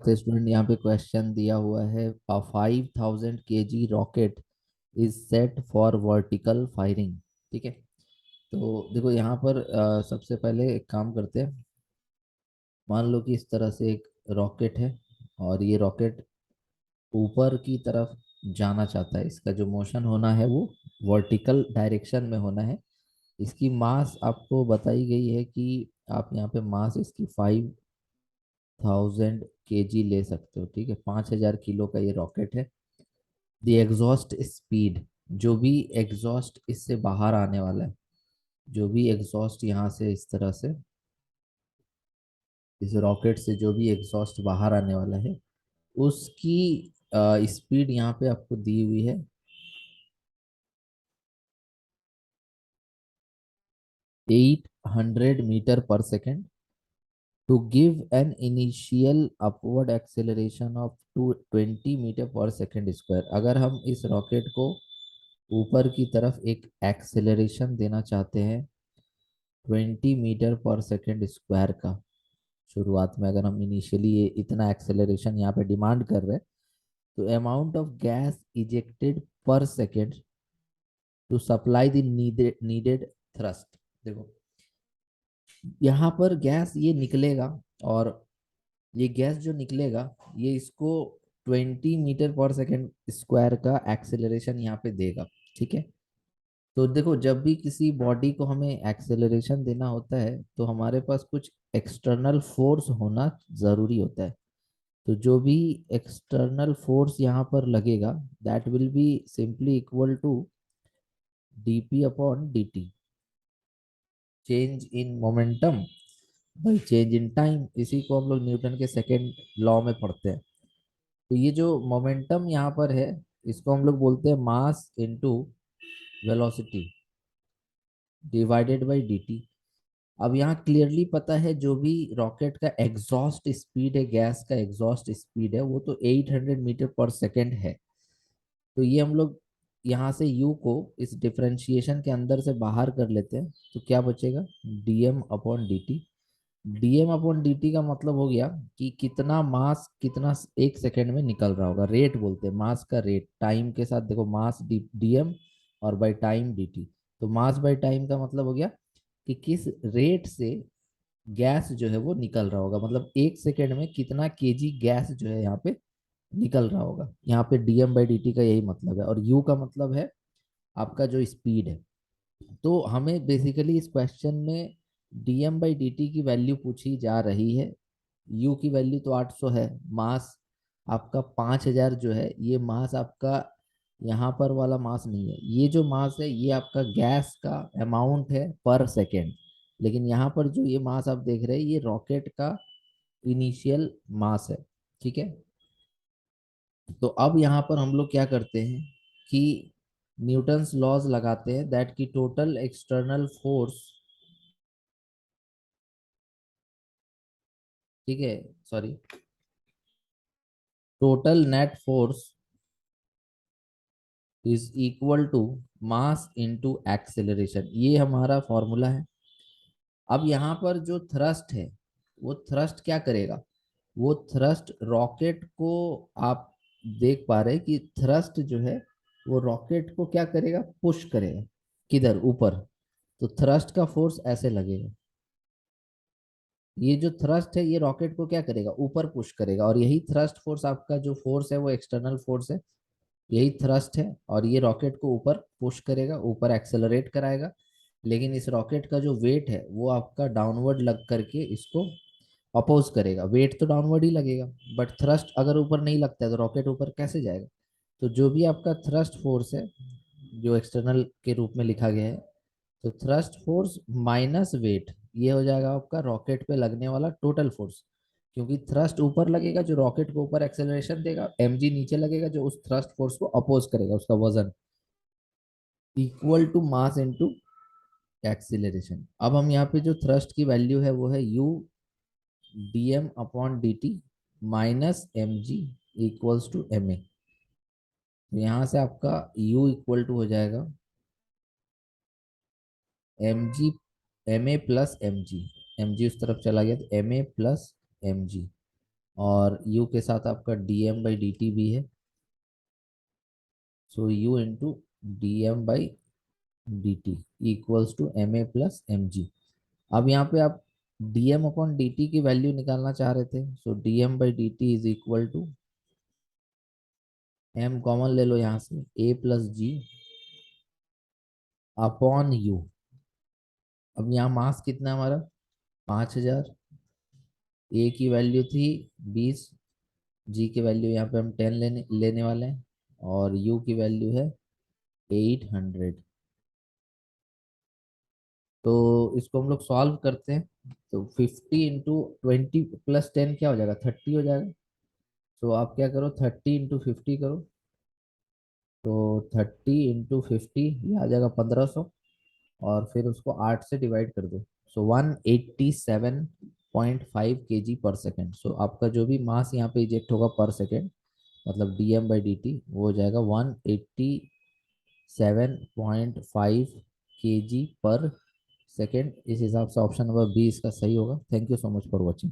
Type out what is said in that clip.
तो स्टूडेंट यहाँ पे क्वेश्चन दिया हुआ है, अ 5000 kg rocket is set for vertical firing. ठीक है, तो देखो यहाँ पर सबसे पहले एक काम करते हैं। मान लो कि इस तरह से एक रॉकेट है और ये रॉकेट ऊपर की तरफ जाना चाहता है। इसका जो मोशन होना है वो वर्टिकल डायरेक्शन में होना है। इसकी मास आपको बताई गई है कि आप यहाँ पे मास इसकी 5000 kg ले सकते हो। ठीक है, 5000 किलो का ये रॉकेट है। द एग्जॉस्ट स्पीड, जो भी एग्जॉस्ट इससे बाहर आने वाला है, जो भी एग्जॉस्ट यहाँ से इस तरह से इस रॉकेट से जो भी एग्जॉस्ट बाहर आने वाला है उसकी स्पीड यहाँ पे आपको दी हुई है 800 metre per second to give an initial upward acceleration of 220 metre per second square. अगर हम इस रॉकेट को ऊपर की तरफ एक एक्सेलरेशन देना चाहते हैं 20 मीटर पर सेकेंड स्क्वायर का, शुरुआत में अगर हम इनिशियली ये इतना एक्सेलरेशन यहाँ पे डिमांड कर रहे हैं, तो amount of gas ejected per second to supply the needed thrust. देखो यहाँ पर गैस ये निकलेगा और ये गैस जो निकलेगा ये इसको 20 मीटर पर सेकेंड स्क्वायर का एक्सेलरेशन यहाँ पे देगा। ठीक है, तो देखो जब भी किसी बॉडी को हमें एक्सेलरेशन देना होता है तो हमारे पास कुछ एक्सटर्नल फोर्स होना जरूरी होता है। तो जो भी एक्सटर्नल फोर्स यहाँ पर लगेगा that will be simply equal to dp/dt, change in momentum by change in time. इसी को हम लोग न्यूटन के सेकेंड लॉ में पढ़ते हैं। तो ये जो मोमेंटम यहाँ पर है इसको हम लोग बोलते हैं mass into velocity divided by dt। अब यहाँ क्लियरली पता है जो भी रॉकेट का एग्जॉस्ट स्पीड है, गैस का एग्जॉस्ट स्पीड है, वो तो 800 मीटर पर सेकेंड है। तो ये हम लोग यहाँ से u को इस डिफरेंशिएशन के अंदर से बाहर कर लेते हैं तो क्या बचेगा, dm/dt। dm/dt का मतलब हो गया कि कितना मास कितना एक सेकेंड में निकल रहा होगा। रेट बोलते हैं मास का रेट, टाइम के साथ देखो मास dm और बाई टाइम dt। तो मास बाई टाइम का मतलब हो गया कि किस रेट से गैस जो है वो निकल रहा होगा, मतलब एक सेकेंड में कितना केजी गैस जो है यहाँ पे निकल रहा होगा। यहाँ पे dm/dt का यही मतलब है और u का मतलब है आपका जो स्पीड है। तो हमें बेसिकली इस क्वेश्चन में dm/dt की वैल्यू पूछी जा रही है। u की वैल्यू तो 800 है, मास आपका 5000 जो है ये मास आपका यहाँ पर वाला मास नहीं है। ये जो मास है ये आपका गैस का अमाउंट है पर सेकेंड, लेकिन यहाँ पर जो ये मास आप देख रहे हैं ये रॉकेट का इनिशियल मास है। ठीक है, तो अब यहाँ पर हम लोग क्या करते हैं कि न्यूटन्स लॉज लगाते हैं दैट की टोटल एक्सटर्नल फोर्स, ठीक है, sorry, total net force is equal to mass into acceleration. ये हमारा फॉर्मूला है। अब यहाँ पर जो थ्रस्ट है वो थ्रस्ट क्या करेगा, वो थ्रस्ट रॉकेट को, आप देख पा रहे हैं कि थ्रस्ट जो है वो रॉकेट को क्या करेगा, पुश करेगा किधर, ऊपर। तो थ्रस्ट का फोर्स ऐसे लगेगा। ये जो थ्रस्ट है ये रॉकेट को क्या करेगा, ऊपर पुश करेगा, और यही थ्रस्ट फोर्स आपका जो फोर्स है वो एक्सटर्नल फोर्स है, यही थ्रस्ट है और ये रॉकेट को ऊपर पुश करेगा, ऊपर एक्सेलरेट कराएगा। लेकिन इस रॉकेट का जो वेट है वो आपका डाउनवर्ड लग करके इसको अपोज करेगा। वेट तो डाउनवर्ड ही लगेगा, बट थ्रस्ट अगर ऊपर नहीं लगता है तो रॉकेट ऊपर कैसे जाएगा। तो जो भी आपका थ्रस्ट फोर्स है जो एक्सटर्नल के रूप में लिखा गया है, तो थ्रस्ट फोर्स माइनस वेट, ये हो जाएगा आपका रॉकेट पे लगने वाला टोटल फोर्स। क्योंकि थ्रस्ट ऊपर लगेगा जो रॉकेट को ऊपर एक्सेलरेशन देगा, mg नीचे लगेगा जो उस थ्रस्ट फोर्स को अपोज करेगा, उसका वजन, equal to mass into acceleration. अब हम यहाँ पे जो थ्रस्ट की वैल्यू है वो है u dm/dt minus mg equals to ma। तो यहाँ से आपका u इक्वल टू हो जाएगा mg, ma plus mg, mg उस तरफ चला गया तो ma प्लस mg। और u के साथ आपका dm/dt भी है। So u into dm/dt equals to ma+mg। अब यहाँ पे आप dm/dt की वैल्यू निकालना चाह रहे थे, so dm/dt is equal to m common ले लो यहाँ से, a+g अपॉन u। अब यहाँ मास कितना है हमारा, 5000। ए की वैल्यू थी 20, जी की वैल्यू यहाँ पे हम 10 लेने लेने वाले हैं, और यू की वैल्यू है 800। तो इसको हम लोग सॉल्व करते हैं। तो 50 इंटू 20 + 10 क्या हो जाएगा, 30 हो जाएगा। तो आप क्या करो, 30 इंटू 50 करो। तो 30 इंटू 50 ये आ जाएगा 1500, और फिर उसको 8 से डिवाइड कर दो। सो 187.5 kg/सेकेंड। सो आपका जो भी मास यहाँ पे इजेक्ट होगा पर सेकेंड, मतलब dm/dt, वो हो जाएगा 187.5 kg/सेकेंड। इस हिसाब से ऑप्शन नंबर बी इसका सही होगा। Thank you so much for watching.